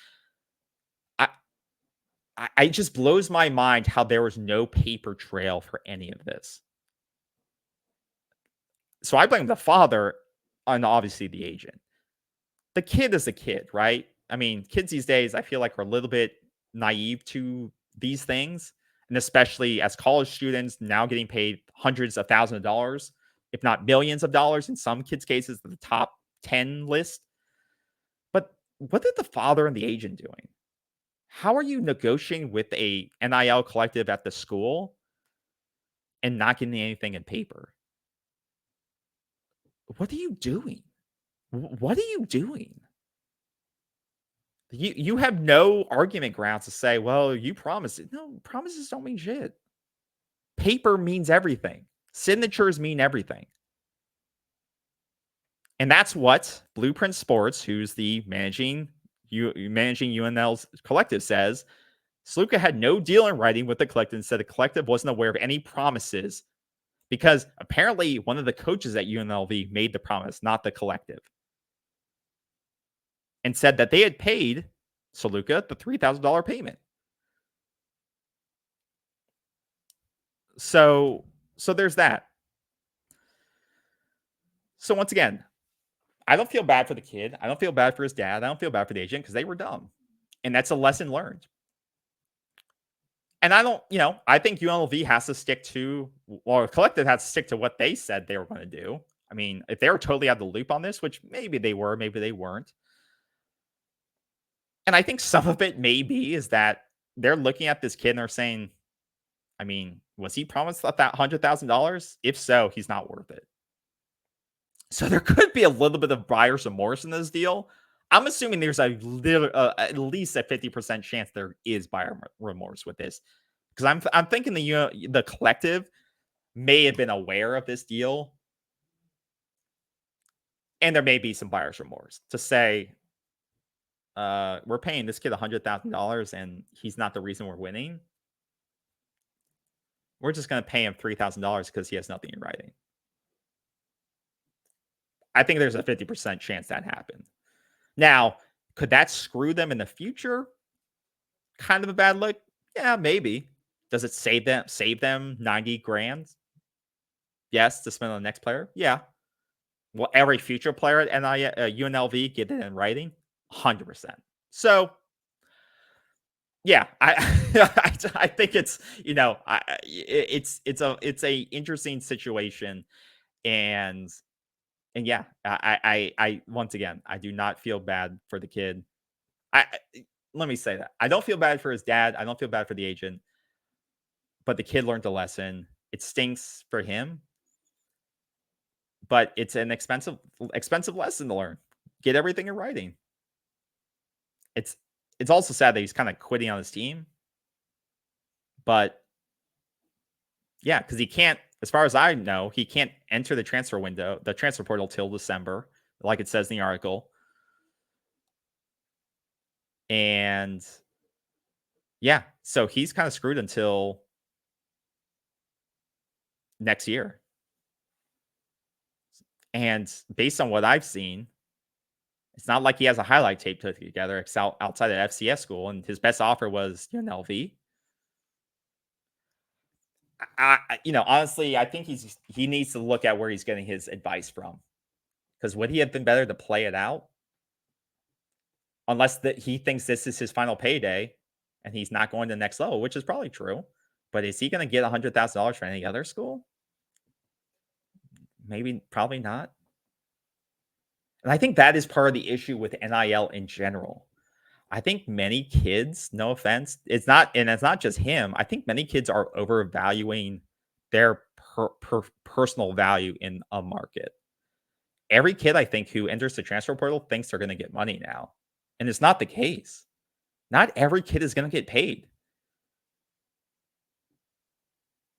it just blows my mind how there was no paper trail for any of this. So I blame the father and obviously the agent. The kid is a kid, right? I mean, kids these days, I feel like are a little bit naive to these things. And especially as college students now getting paid hundreds of thousands of dollars, if not millions of dollars in some kids' cases, the top 10 list. But what are the father and the agent doing? How are you negotiating with a NIL collective at the school and not getting anything in paper? What are you doing? What are you doing? You have no argument grounds to say, well, you promised it. No, promises don't mean shit. Paper means everything. Signatures mean everything. And that's what Blueprint Sports, who's the managing UNL's collective, says. Sluka had no deal in writing with the collective and said the collective wasn't aware of any promises because apparently one of the coaches at UNLV made the promise, not the collective, and said that they had paid Sluka the $3,000 payment. So there's that. So once again, I don't feel bad for the kid. I don't feel bad for his dad. I don't feel bad for the agent because they were dumb. And that's a lesson learned. And I don't, I think UNLV has to stick to, or the collective has to stick to what they said they were going to do. I mean, if they were totally out of the loop on this, which maybe they were, maybe they weren't. And I think some of it maybe is that they're looking at this kid and they're saying, I mean, was he promised that $100,000? If so, he's not worth it. So there could be a little bit of buyer's remorse in this deal. I'm assuming there's at least a 50% chance there is buyer remorse with this, because I'm thinking the collective may have been aware of this deal, and there may be some buyer's remorse to say, we're paying this kid $100,000 and he's not the reason we're winning. We're just going to pay him $3,000 because he has nothing in writing. I think there's a 50% chance that happened. Now, could that screw them in the future? Kind of a bad look? Yeah, maybe. Does it save them 90 grand? Yes, to spend on the next player? Yeah. Will every future player at UNLV get it in writing? 100%. So, yeah, I think it's it's a interesting situation, and yeah, I once again, I do not feel bad for the kid. Let me say that. I don't feel bad for his dad. I don't feel bad for the agent. But the kid learned a lesson. It stinks for him, but it's an expensive lesson to learn. Get everything in writing. It's also sad that he's kind of quitting on his team. But yeah, because he can't, as far as I know, he can't enter the transfer portal till December, like it says in the article. And yeah, so he's kind of screwed until next year. And based on what I've seen, it's not like he has a highlight tape put together outside of FCS school, and his best offer was UNLV. Honestly, I think he needs to look at where he's getting his advice from. Because would he have been better to play it out? Unless he thinks this is his final payday and he's not going to the next level, which is probably true. But is he going to get $100,000 for any other school? Maybe, probably not. And I think that is part of the issue with NIL in general. I think many kids, no offense, it's not just him. I think many kids are overvaluing their personal value in a market. Every kid, I think, who enters the transfer portal thinks they're going to get money now. And it's not the case. Not every kid is going to get paid.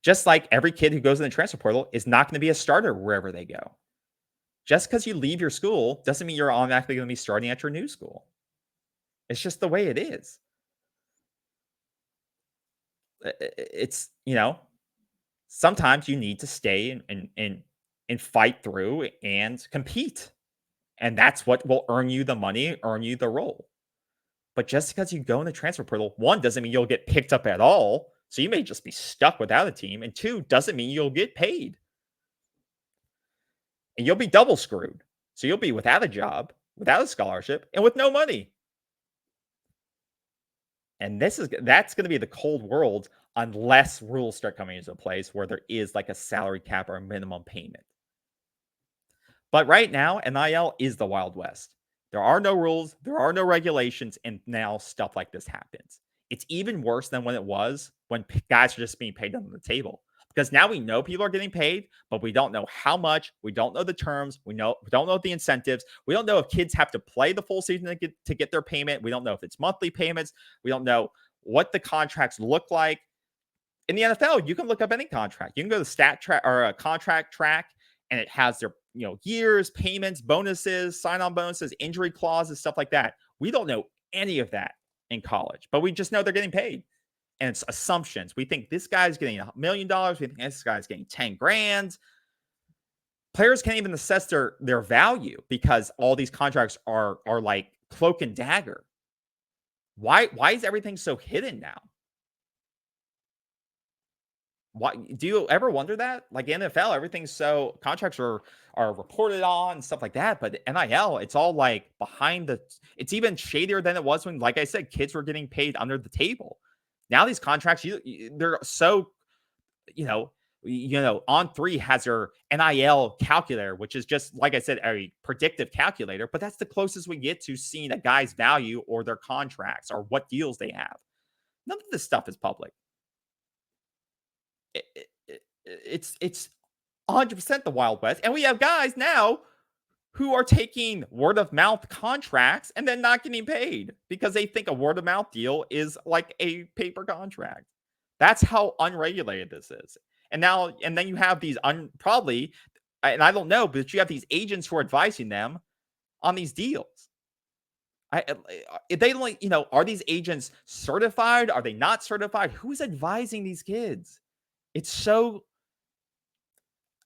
Just like every kid who goes in the transfer portal is not going to be a starter wherever they go. Just because you leave your school doesn't mean you're automatically going to be starting at your new school. It's just the way it is. It's, sometimes you need to stay and fight through and compete. And that's what will earn you the money, earn you the role. But just because you go in the transfer portal, one, doesn't mean you'll get picked up at all. So you may just be stuck without a team. And two, doesn't mean you'll get paid. And you'll be double screwed. So you'll be without a job, without a scholarship, and with no money. And that's going to be the cold world unless rules start coming into place where there is like a salary cap or a minimum payment. But right now, NIL is the Wild West. There are no rules, there are no regulations, and now stuff like this happens. It's even worse than when it was when guys are just being paid under the table. Because now we know people are getting paid, but we don't know how much. We don't know the terms. We don't know the incentives. We don't know if kids have to play the full season to get their payment. We don't know if it's monthly payments. We don't know what the contracts look like. In the NFL, you can look up any contract. You can go to stat track or a contract track, and it has their years, payments, bonuses, sign-on bonuses, injury clauses, stuff like that. We don't know any of that in college, but we just know they're getting paid. And it's assumptions. We think this guy's getting $1 million. We think this guy's getting 10 grand. Players can't even assess their value because all these contracts are like cloak and dagger. Why is everything so hidden now? Why do you ever wonder that? Like NFL, everything's so contracts are reported on and stuff like that. But NIL, it's all like it's even shadier than it was when, like I said, kids were getting paid under the table. Now these contracts, they're so, On3 has their NIL calculator, which is just, like I said, a predictive calculator, but that's the closest we get to seeing a guy's value or their contracts or what deals they have. None of this stuff is public. It's 100% the Wild West. And we have guys now who are taking word of mouth contracts and then not getting paid because they think a word of mouth deal is like a paper contract. That's how unregulated this is. And then you have these probably, and I don't know, but you have these agents who are advising them on these deals. Are these agents certified? Are they not certified? Who's advising these kids? It's so.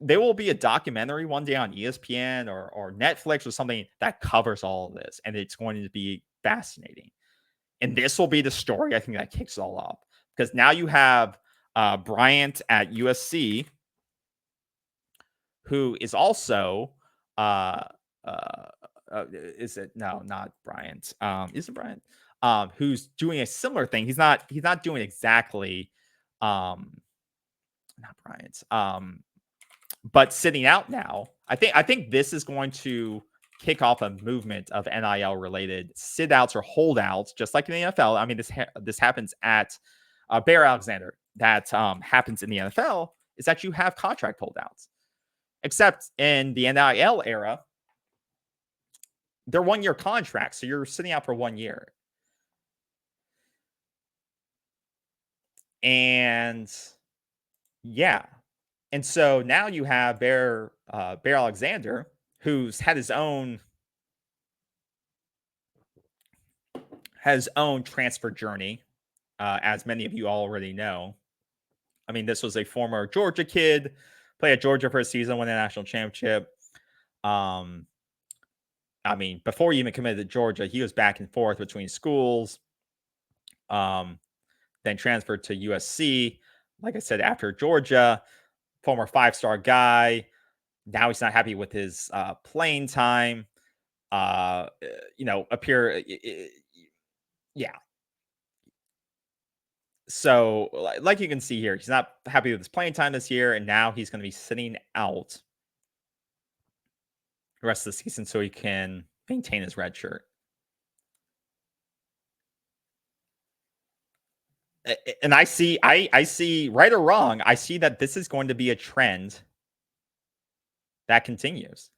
There will be a documentary one day on ESPN or Netflix or something that covers all of this, and it's going to be fascinating. And this will be the story, I think, that kicks it all off. Because now you have Bryant at USC, who is also is it no, not Bryant? Is it Bryant? Who's doing a similar thing? He's not doing exactly not Bryant. But sitting out now, I think this is going to kick off a movement of NIL related sit outs or holdouts, just like in the NFL. I mean, this happens at Bear Alexander. That happens in the NFL is that you have contract holdouts, except in the NIL era, they're 1-year contracts, so you're sitting out for 1 year. And yeah. And so now you have Bear Alexander, who's had his own transfer journey, as many of you already know. I mean, this was a former Georgia kid, played at Georgia for a season, won a national championship. I mean, before he even committed to Georgia, he was back and forth between schools. Then transferred to USC. Like I said, after Georgia. Former 5-star guy. Now he's not happy with his playing time. Yeah. So, like you can see here, he's not happy with his playing time this year, and now he's going to be sitting out the rest of the season so he can maintain his red shirt. And I see, right or wrong, I see that this is going to be a trend that continues.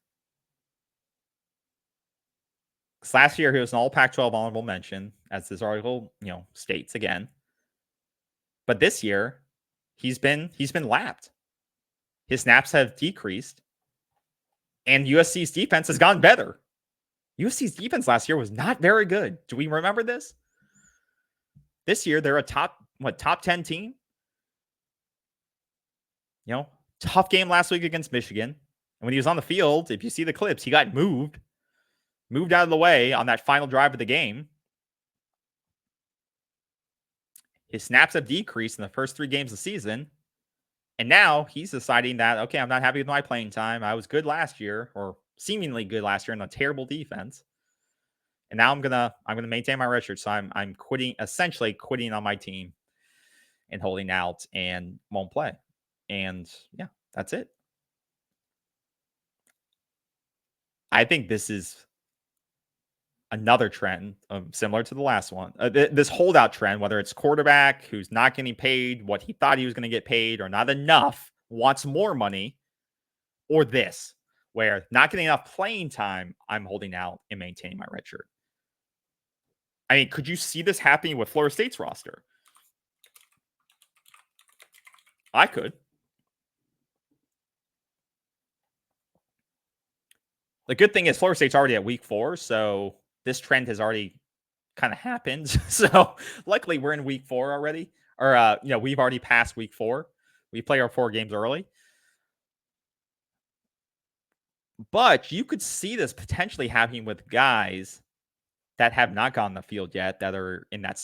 Because last year he was an all Pac-12 honorable mention, as this article, states again. But this year, he's been lapped. His snaps have decreased, and USC's defense has gotten better. USC's defense last year was not very good. Do we remember this? This year, they're a top 10 team? Tough game last week against Michigan. And when he was on the field, if you see the clips, he got moved out of the way on that final drive of the game. His snaps have decreased in the first 3 games of the season. And now he's deciding that, okay, I'm not happy with my playing time. I was good last year, or seemingly good last year in a terrible defense. And now I'm gonna maintain my redshirt. So I'm essentially quitting on my team and holding out and won't play. And yeah, that's it. I think this is another trend similar to the last one. This holdout trend, whether it's quarterback who's not getting paid what he thought he was going to get paid or not enough, wants more money, or this, where not getting enough playing time, I'm holding out and maintaining my red shirt. I mean, could you see this happening with Florida State's roster? I could. The good thing is Florida State's already at week 4, so this trend has already kind of happened. So luckily we're in week 4 already, or we've already passed week 4. We play our 4 games early. But you could see this potentially happening with guys that have not gone on the field yet, that are in that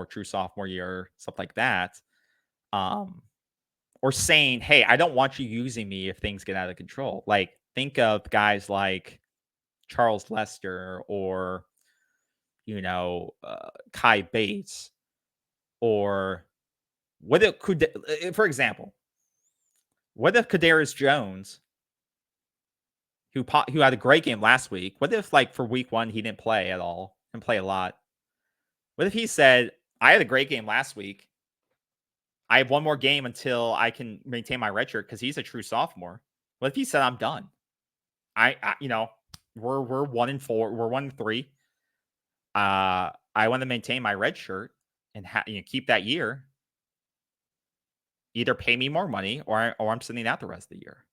true sophomore year, stuff like that. Or saying, hey, I don't want you using me if things get out of control. Like, think of guys like Charles Lester or, Kai Bates, or what if for example, what if Kadarius Jones, who had a great game last week, what if, like, for week 1 he didn't play at all and play a lot? What if he said, I had a great game last week. I have one more game until I can maintain my red shirt, because he's a true sophomore. What if he said, I'm done? We're 1-4, we're 1-3. I want to maintain my red shirt and keep that year. Either pay me more money or I'm sitting out the rest of the year.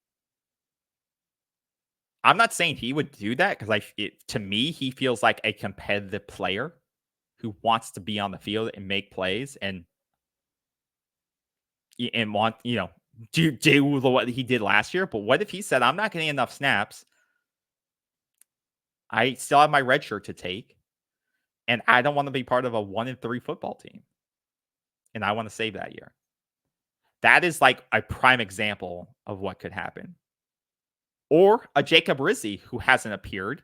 I'm not saying he would do that, because to me, he feels like a competitive player who wants to be on the field and make plays and want, do what he did last year. But what if he said, I'm not getting enough snaps, I still have my red shirt to take, and I don't want to be part of a 1-3 football team, and I want to save that year? That is like a prime example of what could happen. Or a Jacob Rizzi who hasn't appeared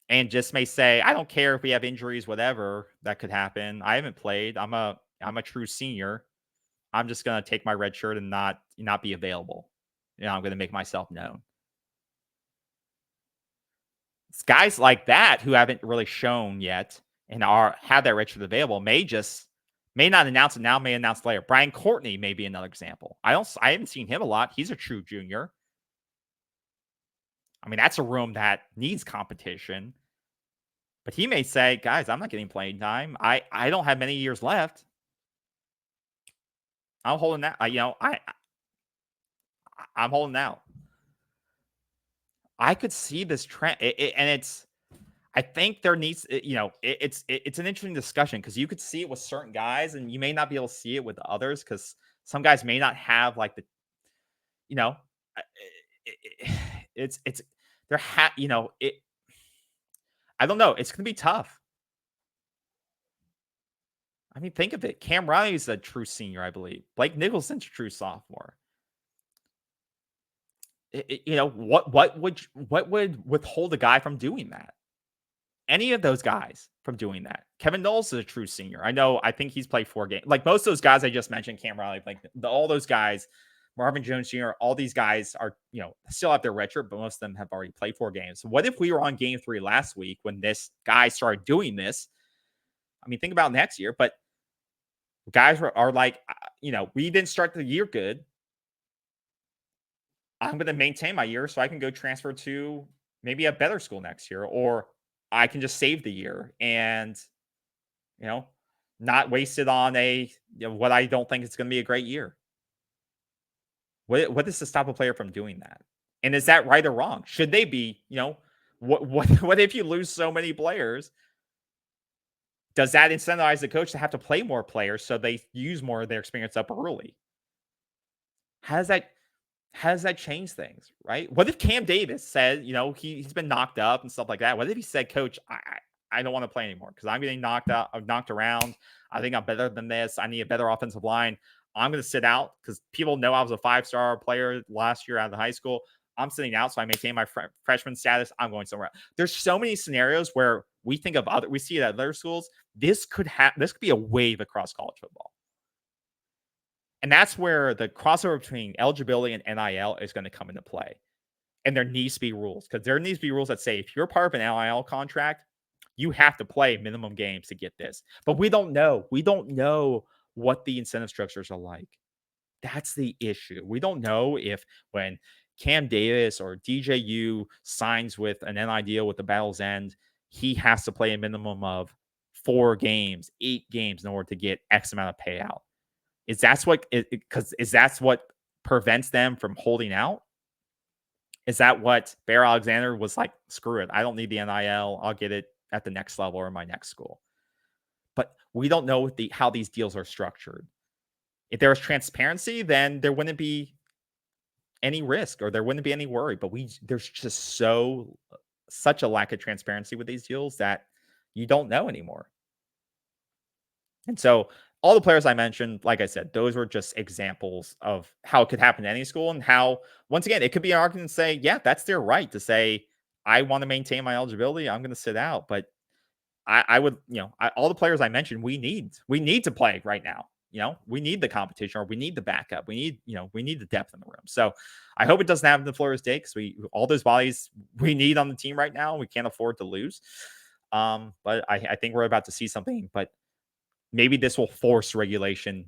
and just may say, I don't care if we have injuries, whatever that could happen. I haven't played. I'm a true senior. I'm just going to take my red shirt and not be available. I'm going to make myself known. It's guys like that who haven't really shown yet and have that red shirt available may not announce it now, may announce later. Brian Courtney may be another example. I haven't seen him a lot. He's a true junior. I mean, that's a room that needs competition. But he may say, guys, I'm not getting playing time. I don't have many years left. I'm holding out. I'm holding out. I could see this trend, I think there needs, it's an interesting discussion, because you could see it with certain guys, and you may not be able to see it with others, because some guys may not have like the, I don't know. It's going to be tough. I mean, think of it. Cam Riley's a true senior, I believe. Blake Nicholson's a true sophomore. What would withhold a guy from doing that? Any of those guys from doing that? Kevin Noles is a true senior. I think he's played 4 games. Like most of those guys I just mentioned, Cam Riley, like all those guys, Marvin Jones Jr., all these guys are, still have their red shirt, but most of them have already played 4 games. So what if we were on game 3 last week when this guy started doing this? I mean, think about next year, but guys are like, we didn't start the year good. I'm going to maintain my year so I can go transfer to maybe a better school next year, or I can just save the year and, not waste it on what I don't think it's going to be a great year. What does to stop a player from doing that? And is that right or wrong? Should they be, what if you lose so many players? Does that incentivize the coach to have to play more players so they use more of their experience up early? How does that change things, right? What if Cam Davis said, he's been knocked up and stuff like that? What if he said, Coach, I don't want to play anymore because I'm getting knocked around. I think I'm better than this. I need a better offensive line. I'm going to sit out because people know I was a 5-star player last year out of high school. I'm sitting out, so I maintain my freshman status. I'm going somewhere else. There's so many scenarios where we see it at other schools. This could be a wave across college football. And that's where the crossover between eligibility and NIL is going to come into play. And there needs to be rules, because there needs to be rules that say if you're part of an NIL contract, you have to play minimum games to get this. But we don't know. We don't know what the incentive structures are like. That's the issue. We don't know if when Cam Davis or DJU signs with an NIL deal with the Battle's End, he has to play a minimum of 4 games, 8 games in order to get X amount of payout. Is that's what prevents them from holding out? Is that what Bear Alexander was like? Screw it. I don't need the NIL. I'll get it at the next level or my next school. But we don't know how these deals are structured. If there was transparency, then there wouldn't be any risk or there wouldn't be any worry. But there's just such a lack of transparency with these deals that you don't know anymore. And so all the players I mentioned, like I said, those were just examples of how it could happen to any school, and how, once again, it could be an argument to say, yeah, that's their right to say, I want to maintain my eligibility. I'm going to sit out. But I would, all the players I mentioned, we need to play right now. We need the competition, or we need the backup. We need the depth in the room. So I hope it doesn't happen to Florida State, because all those bodies we need on the team right now. We can't afford to lose. But I think we're about to see something, but maybe this will force regulation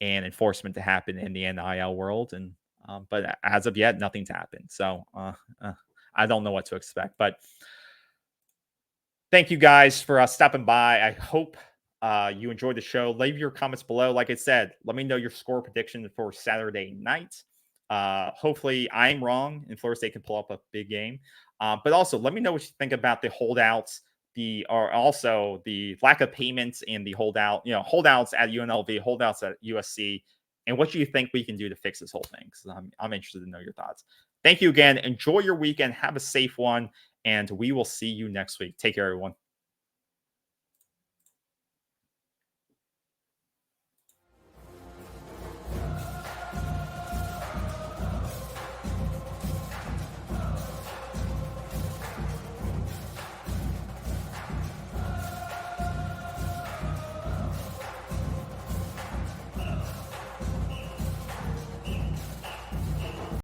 and enforcement to happen in the NIL world. And but as of yet, nothing's happened. So I don't know what to expect. But thank you guys for stopping by. I hope you enjoyed the show. Leave your comments below. Like I said, let me know your score prediction for Saturday night. Hopefully I'm wrong and Florida State can pull up a big game. But also let me know what you think about the holdouts, also the lack of payments and the holdouts at UNLV, holdouts at USC, and what do you think we can do to fix this whole thing? Because I'm interested to know your thoughts. Thank you again. Enjoy your weekend. Have a safe one, and we will see you next week. Take care, everyone.